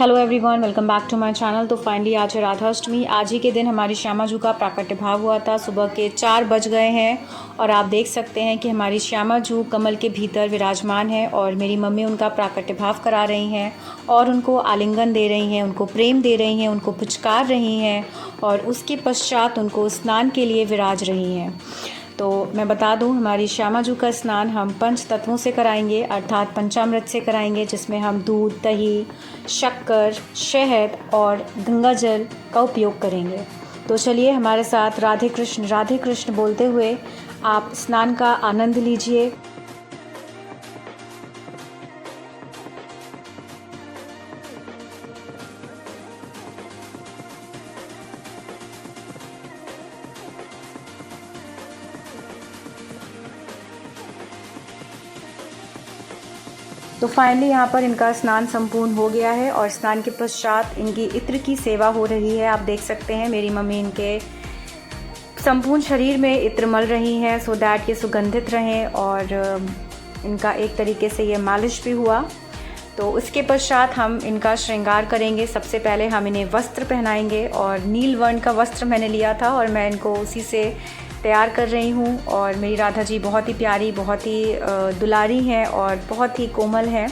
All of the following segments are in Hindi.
Hello everyone, welcome back to my channel. तो फाइनली आज है राधा अष्टमी। आज ही के दिन हमारी श्यामा जू का प्राकट्य भाव हुआ था। सुबह के 4 बज गए हैं और आप देख सकते हैं कि हमारी श्यामा जू कमल के भीतर विराजमान है और मेरी मम्मी उनका प्राकट्य भाव करा रही हैं और उनको आलिंगन दे रही हैं, उनको प्रेम दे रही हैं, उनको पुचकार रही हैं और उसके पश्चात उनको स्नान के लिए विराज रही हैं। तो मैं बता दूं, हमारी श्यामा जू का स्नान हम पंच तत्वों से कराएंगे, अर्थात पंचामृत से कराएंगे, जिसमें हम दूध, दही, शक्कर, शहद और गंगा जल का उपयोग करेंगे। तो चलिए हमारे साथ राधे कृष्ण बोलते हुए आप स्नान का आनंद लीजिए। तो फाइनली यहाँ पर इनका स्नान संपूर्ण हो गया है और स्नान के पश्चात इनकी इत्र की सेवा हो रही है। आप देख सकते हैं मेरी मम्मी इनके संपूर्ण शरीर में इत्र मल रही हैं सो दैट ये सुगंधित रहें और इनका एक तरीके से ये मालिश भी हुआ। तो उसके पश्चात हम इनका श्रृंगार करेंगे। सबसे पहले हम इन्हें वस्त्र पहनाएंगे और नील वर्ण का वस्त्र मैंने लिया था और मैं इनको उसी से तैयार कर रही हूँ। और मेरी राधा जी बहुत ही प्यारी, बहुत ही दुलारी हैं और बहुत ही कोमल हैं।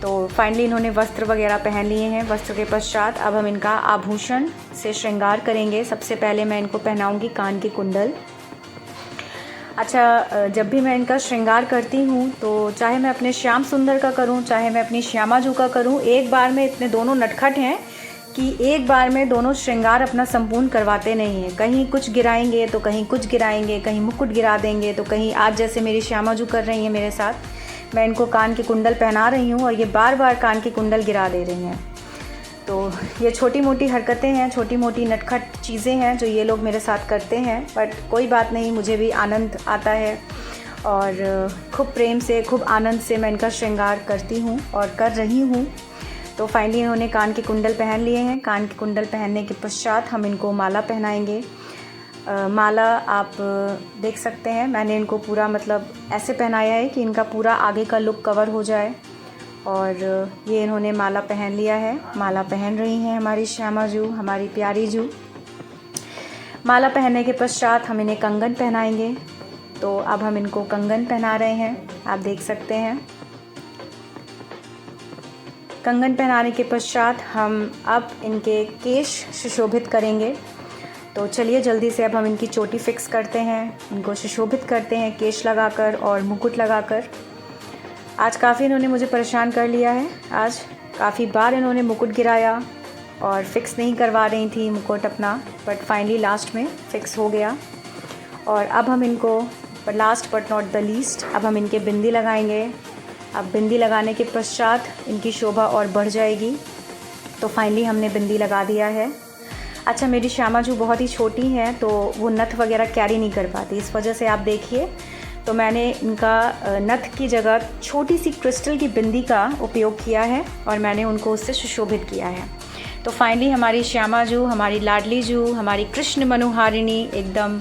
तो फाइनली इन्होंने वस्त्र वगैरह पहन लिए हैं। वस्त्र के पश्चात अब हम इनका आभूषण से श्रृंगार करेंगे। सबसे पहले मैं इनको पहनाऊँगी कान के कुंडल। अच्छा, जब भी मैं इनका श्रृंगार करती हूँ तो चाहे मैं अपने श्याम सुंदर का करूँ, चाहे मैं अपनी श्यामा जू का करूँ, एक बार में इतने दोनों नटखट हैं कि एक बार में दोनों श्रृंगार अपना संपूर्ण करवाते नहीं हैं। कहीं कुछ गिराएंगे तो कहीं कुछ गिराएंगे, कहीं मुकुट गिरा देंगे तो कहीं, आज जैसे मेरी श्यामा जू कर रही हैं मेरे साथ, मैं इनको कान के कुंडल पहना रही हूँ और ये बार बार कान के कुंडल गिरा दे रही हैं। तो ये छोटी मोटी हरकतें हैं, छोटी मोटी नटखट चीज़ें हैं जो ये लोग मेरे साथ करते हैं, बट कोई बात नहीं, मुझे भी आनंद आता है और खूब प्रेम से, खूब आनंद से मैं इनका श्रृंगार करती हूँ और कर रही हूँ। तो फाइनली इन्होंने कान के कुंडल पहन लिए हैं। कान के कुंडल पहनने के पश्चात हम इनको माला पहनाएंगे। माला आप देख सकते हैं, मैंने इनको पूरा मतलब ऐसे पहनाया है कि इनका पूरा आगे का लुक कवर हो जाए। और ये इन्होंने माला पहन लिया है, माला पहन रही हैं हमारी श्यामा जू, हमारी प्यारी जू। माला पहनने के पश्चात हम इन्हें कंगन पहनाएंगे। तो अब हम इनको कंगन पहना रहे हैं, आप देख सकते हैं। कंगन पहनाने के पश्चात हम अब इनके केश सुशोभित करेंगे। तो चलिए जल्दी से अब हम इनकी चोटी फिक्स करते हैं, इनको सुशोभित करते हैं केश लगाकर और मुकुट लगाकर। आज काफ़ी इन्होंने मुझे परेशान कर लिया है। आज काफ़ी बार इन्होंने मुकुट गिराया और फिक्स नहीं करवा रही थी मुकुट अपना, बट फाइनली लास्ट में फिक्स हो गया। और अब हम इनको last but not the least, अब हम इनके बिंदी लगाएंगे। अब बिंदी लगाने के पश्चात इनकी शोभा और बढ़ जाएगी। तो फाइनली हमने बिंदी लगा दिया है। अच्छा, मेरी श्यामा जू बहुत ही छोटी हैं तो वो नथ वगैरह कैरी नहीं कर पाती, इस वजह से आप देखिए तो मैंने इनका नथ की जगह छोटी सी क्रिस्टल की बिंदी का उपयोग किया है और मैंने उनको उससे सुशोभित किया है। तो फाइनली हमारी श्यामा जू, हमारी लाडली जू, हमारी कृष्ण मनोहारिणी एकदम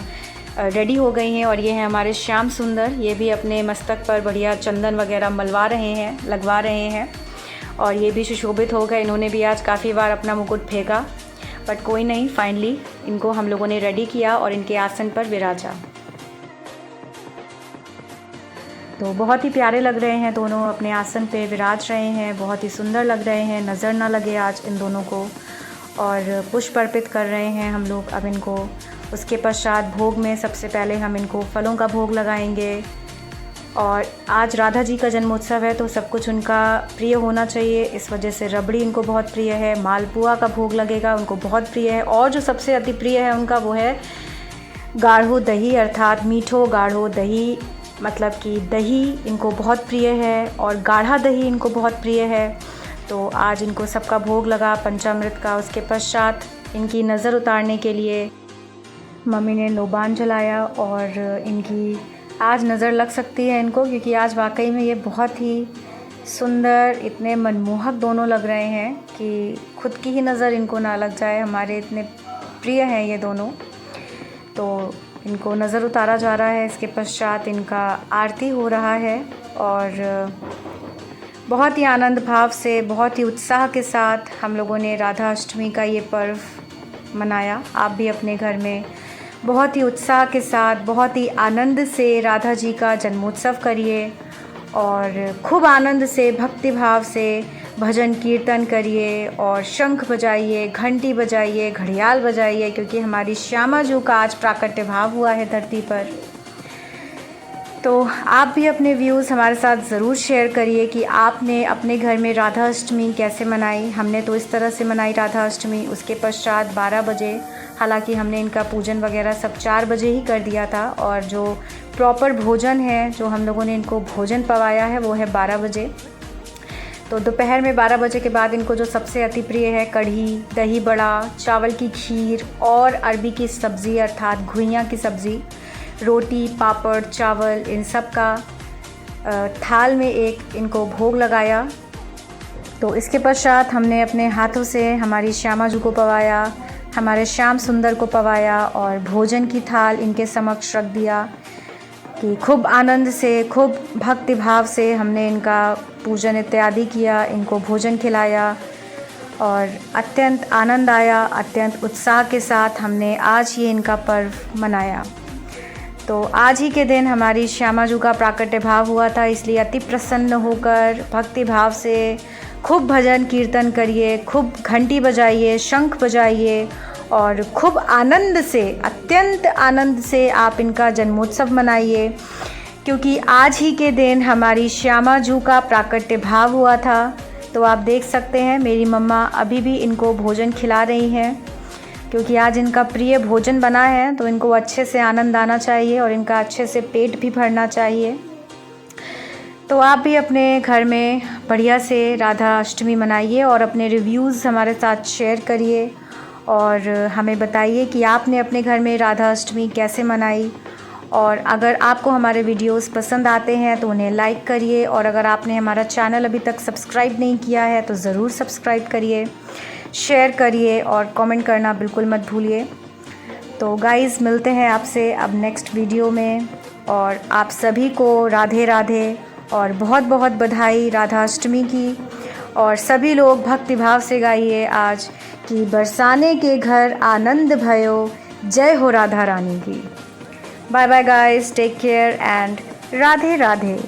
रेडी हो गई हैं। और ये हैं हमारे श्याम सुंदर, ये भी अपने मस्तक पर बढ़िया चंदन वगैरह मलवा रहे हैं, लगवा रहे हैं और ये भी सुशोभित हो गए। इन्होंने भी आज काफ़ी बार अपना मुकुट फेंका, बट कोई नहीं, फाइनली इनको हम लोगों ने रेडी किया और इनके आसन पर विराजा। तो बहुत ही प्यारे लग रहे हैं दोनों, अपने आसन पे विराज रहे हैं, बहुत ही सुंदर लग रहे हैं, नज़र ना लगे आज इन दोनों को। और पुष्प अर्पित कर रहे हैं हम लोग अब इनको। उसके पश्चात भोग में सबसे पहले हम इनको फलों का भोग लगाएंगे। और आज राधा जी का जन्मोत्सव है तो सब कुछ उनका प्रिय होना चाहिए, इस वजह से रबड़ी इनको बहुत प्रिय है। मालपुआ का भोग लगेगा, उनको बहुत प्रिय है। और जो सबसे अति प्रिय है उनका वो है गाढ़ो दही, अर्थात मीठो गाढ़ो दही, मतलब कि दही इनको बहुत प्रिय है और गाढ़ा दही इनको बहुत प्रिय है। तो आज इनको सबका भोग लगा पंचामृत का। उसके पश्चात इनकी नज़र उतारने के लिए मम्मी ने लोबान जलाया और इनकी आज नज़र लग सकती है इनको, क्योंकि आज वाकई में ये बहुत ही सुंदर, इतने मनमोहक दोनों लग रहे हैं कि खुद की ही नज़र इनको ना लग जाए। हमारे इतने प्रिय हैं ये दोनों। तो इनको नज़र उतारा जा रहा है। इसके पश्चात इनका आरती हो रहा है और बहुत ही आनंद भाव से, बहुत ही उत्साह के साथ हम लोगों ने राधा अष्टमी का ये पर्व मनाया। आप भी अपने घर में बहुत ही उत्साह के साथ, बहुत ही आनंद से राधा जी का जन्मोत्सव करिए और खूब आनंद से, भक्ति भाव से भजन कीर्तन करिए और शंख बजाइए, घंटी बजाइए, घड़ियाल बजाइए, क्योंकि हमारी श्यामा जी का आज प्राकट्य भाव हुआ है धरती पर। तो आप भी अपने व्यूज़ हमारे साथ ज़रूर शेयर करिए कि आपने अपने घर में राधा अष्टमी कैसे मनाई। हमने तो इस तरह से मनाई राधा अष्टमी। उसके पश्चात 12 बजे, हालांकि हमने इनका पूजन वगैरह सब 4 बजे ही कर दिया था, और जो प्रॉपर भोजन है, जो हम लोगों ने इनको भोजन पवाया है, वो है 12 बजे। तो दोपहर में 12 बजे के बाद इनको जो सबसे अति प्रिय है, कढ़ी, दही बड़ा, चावल की खीर और अरबी की सब्ज़ी अर्थात घुइयाँ की सब्ज़ी, रोटी, पापड़, चावल, इन सब का थाल में एक इनको भोग लगाया। तो इसके पश्चात हमने अपने हाथों से हमारी श्यामा जी को पवाया, हमारे श्याम सुंदर को पवाया और भोजन की थाल इनके समक्ष रख दिया कि खूब आनंद से, खूब भक्ति भाव से हमने इनका पूजन इत्यादि किया, इनको भोजन खिलाया और अत्यंत आनंद आया, अत्यंत उत्साह के साथ हमने आज ये इनका पर्व मनाया। तो आज ही के दिन हमारी श्यामा जी का प्राकट्य भाव हुआ था, इसलिए अति प्रसन्न होकर भक्ति भाव से खूब भजन कीर्तन करिए, खूब घंटी बजाइए, शंख बजाइए और खूब आनंद से, अत्यंत आनंद से आप इनका जन्मोत्सव मनाइए, क्योंकि आज ही के दिन हमारी श्यामा जी का प्राकट्य भाव हुआ था। तो आप देख सकते हैं मेरी मम्मा अभी भी इनको भोजन खिला रही हैं, क्योंकि आज इनका प्रिय भोजन बना है, तो इनको अच्छे से आनंद आना चाहिए और इनका अच्छे से पेट भी भरना चाहिए। तो आप भी अपने घर में बढ़िया से राधा अष्टमी मनाइए और अपने रिव्यूज़ हमारे साथ शेयर करिए और हमें बताइए कि आपने अपने घर में राधा अष्टमी कैसे मनाई। और अगर आपको हमारे वीडियोस पसंद आते हैं तो उन्हें लाइक करिए, और अगर आपने हमारा चैनल अभी तक सब्सक्राइब नहीं किया है तो ज़रूर सब्सक्राइब करिए, शेयर करिए और कमेंट करना बिल्कुल मत भूलिए। तो गाइज़, मिलते हैं आपसे अब नेक्स्ट वीडियो में, और आप सभी को राधे राधे और बहुत बहुत बधाई राधा अष्टमी की। और सभी लोग भक्ति भाव से गाइए आज कि बरसाने के घर आनंद भयो, जय हो राधा रानी की। Bye bye guys, take care and Radhe Radhe.